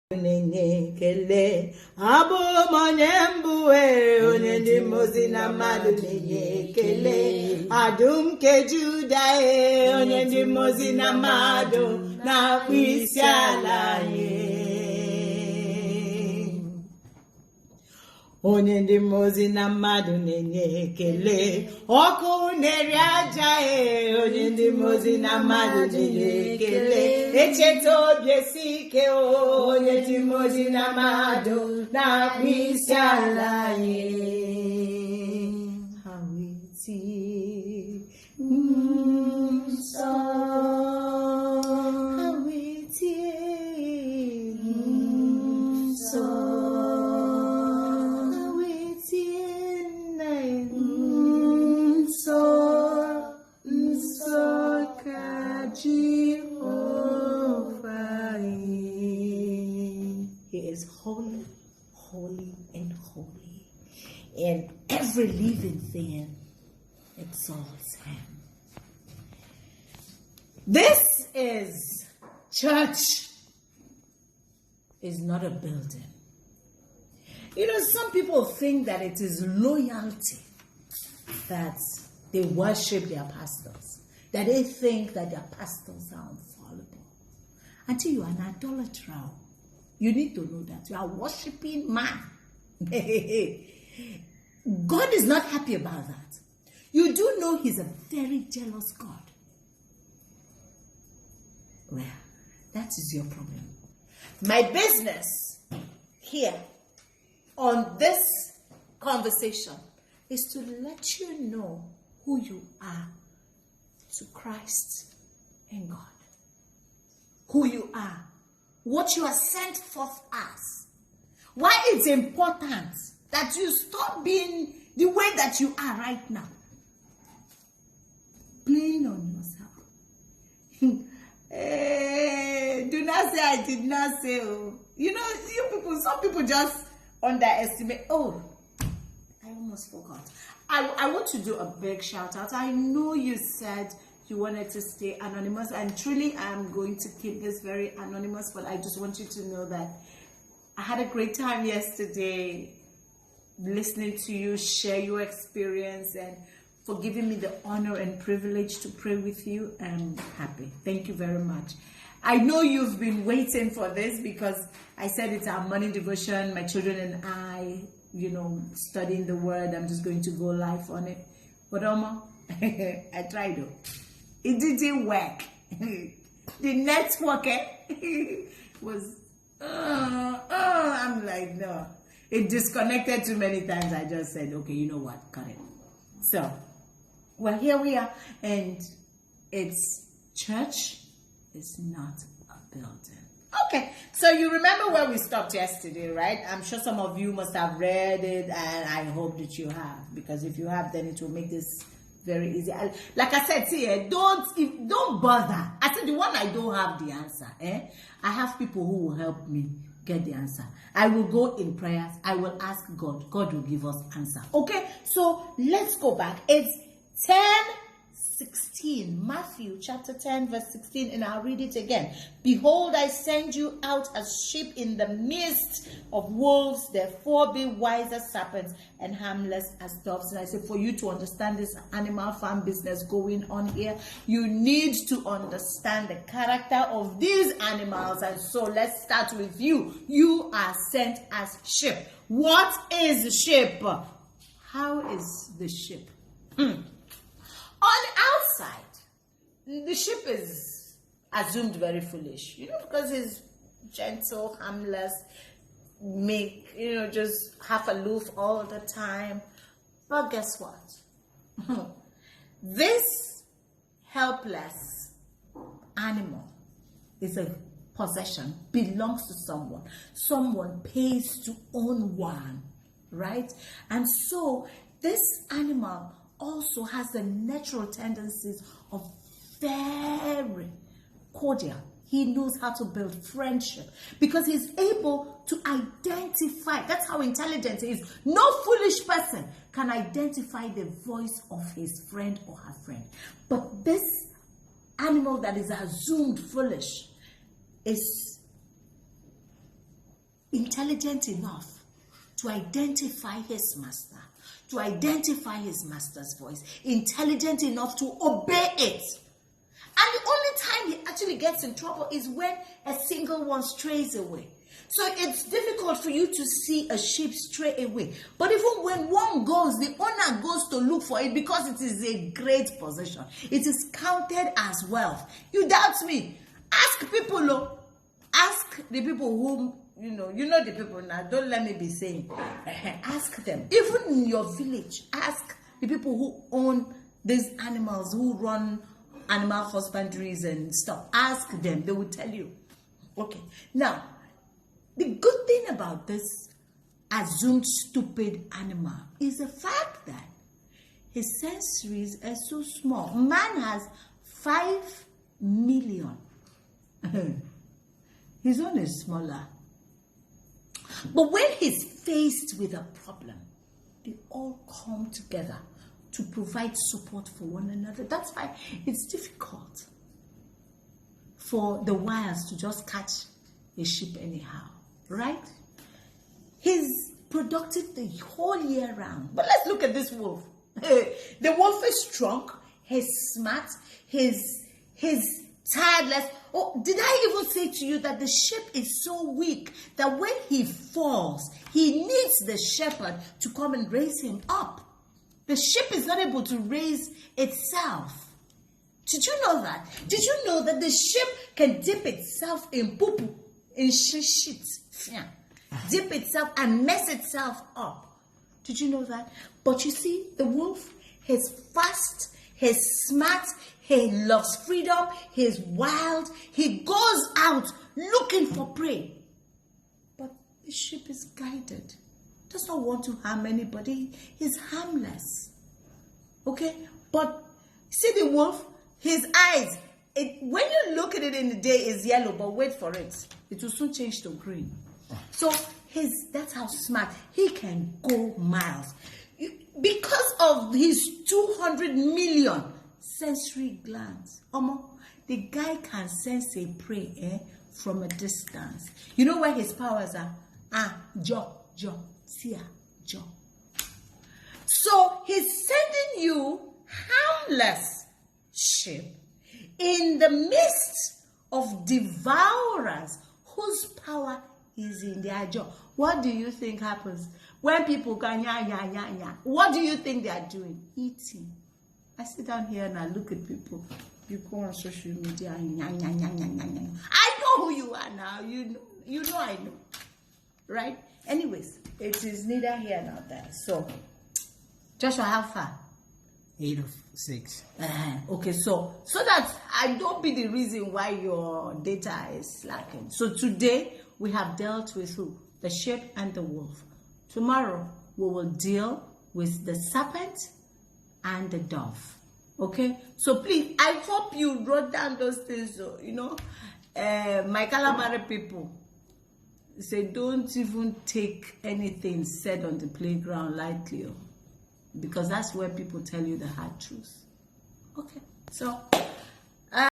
Kele abo monyembue onyendi mozina madu kele adum ke judae onyendi mozina madu na kwisiala onyendi mozina madu kele oku neri ajae onyendi mozina madu kele echeto biesike onyendi mozina madu na kwisiala hawiti so hawiti so He is holy, holy, and holy, and every living thing exalts him. This is church, is not a building. You know, some people think that it is loyalty that they worship their pastors, that they think that their pastors are infallible. Until you are an idolater, you need to know that you are worshiping man. God is not happy about that. You do know he's a very jealous God. Well, that is your problem. My business here on this conversation is to let you know who you are to Christ and God. Who you are. What you are sent forth as. Why it's important that you stop being the way that you are right now. Playing on yourself. Do not say I did not say. Oh. You know, you people, some people just underestimate. Oh, I almost forgot. I want to do a big shout out. I know you said you wanted to stay anonymous, and truly I'm going to keep this very anonymous, but I just want you to know that I had a great time yesterday listening to you share your experience and for giving me the honor and privilege to pray with you. I'm happy. Thank you very much. I know you've been waiting for this because I said it's our morning devotion, my children and I, you know, studying the word. I'm just going to go live on it. But Oma, I tried though. It didn't work. The network was, I'm like, no. It disconnected too many times. I just said, okay, you know what? Cut it. So, well, here we are. And it's church. It's not a building. Okay, so you remember where we stopped yesterday, right? I'm sure some of you must have read it, and I hope that you have. Because if you have, then it will make this very easy. Like I said, see, don't bother. I said the one I don't have the answer. I have people who will help me get the answer. I will go in prayers. I will ask God. God will give us answer. Okay, so let's go back. It's 10:16. Matthew chapter 10 verse 16, and I'll read it again. Behold, I send you out as sheep in the midst of wolves. Therefore be wise as serpents and harmless as doves. And I say, for you to understand this animal farm business going on here, you need to understand the character of these animals. And so let's start with you. You are sent as sheep. What is sheep? How is the sheep? On the outside, the sheep is assumed very foolish, you know, because he's gentle, harmless, meek, you know, just half aloof all the time. But guess what? This helpless animal is a possession, belongs to someone. Someone pays to own one, right? And so this animal also has the natural tendencies of very cordial. He knows how to build friendship because he's able to identify. That's how intelligent he is. No foolish person can identify the voice of his friend or her friend. But this animal that is assumed foolish is intelligent enough to identify his master, to identify his master's voice, intelligent enough to obey it. And the only time he actually gets in trouble is when a single one strays away. So it's difficult for you to see a sheep stray away. But even when one goes, the owner goes to look for it because it is a great possession. It is counted as wealth. You doubt me? Ask people, ask the people who, you know the people now. Don't let me be saying. Ask them. Even in your village, ask the people who own these animals, who run animal husbandries and stuff. Ask them. They will tell you. Okay. Now, the good thing about this assumed stupid animal is the fact that his sensories are so small. Man has 5 million. His own is smaller. But when he's faced with a problem, they all come together to provide support for one another. That's why it's difficult for the wires to just catch a sheep anyhow, right? He's productive the whole year round. But let's look at this wolf. The wolf is strong, he's smart, he's tireless. Oh, did I even say to you that the sheep is so weak that when he falls, he needs the shepherd to come and raise him up? The sheep is not able to raise itself. Did you know that? Did you know that the sheep can dip itself in poo-poo, in shit? Yeah. Dip itself and mess itself up. Did you know that? But you see, the wolf, he's fast, he's smart, he loves freedom, he's wild, he goes out looking for prey. But the sheep is guided. Does not want to harm anybody. He's harmless. Okay? But see the wolf, his eyes, when you look at it in the day, it's yellow, but wait for it. It will soon change to green. So that's how smart. He can go miles. Because of his 200 million sensory glands. The guy can sense a prey from a distance. You know where his powers are? Jaw. So he's sending you harmless sheep in the midst of devourers whose power is in their jaw. What do you think happens when people can What do you think they are doing? Eating. I sit down here and I look at people. You go on social media. I know who you are now. You know I know. Right? Anyways, it is neither here nor there. So, Joshua, how far? 8 of 6. Okay, so that I don't be the reason why your data is slacking. So today we have dealt with who? The sheep and the wolf. Tomorrow we will deal with the serpent and the dove. Okay, so please, I hope you wrote down those things. My Calamari people say don't even take anything said on the playground lightly, because that's where people tell you the hard truth. Okay, so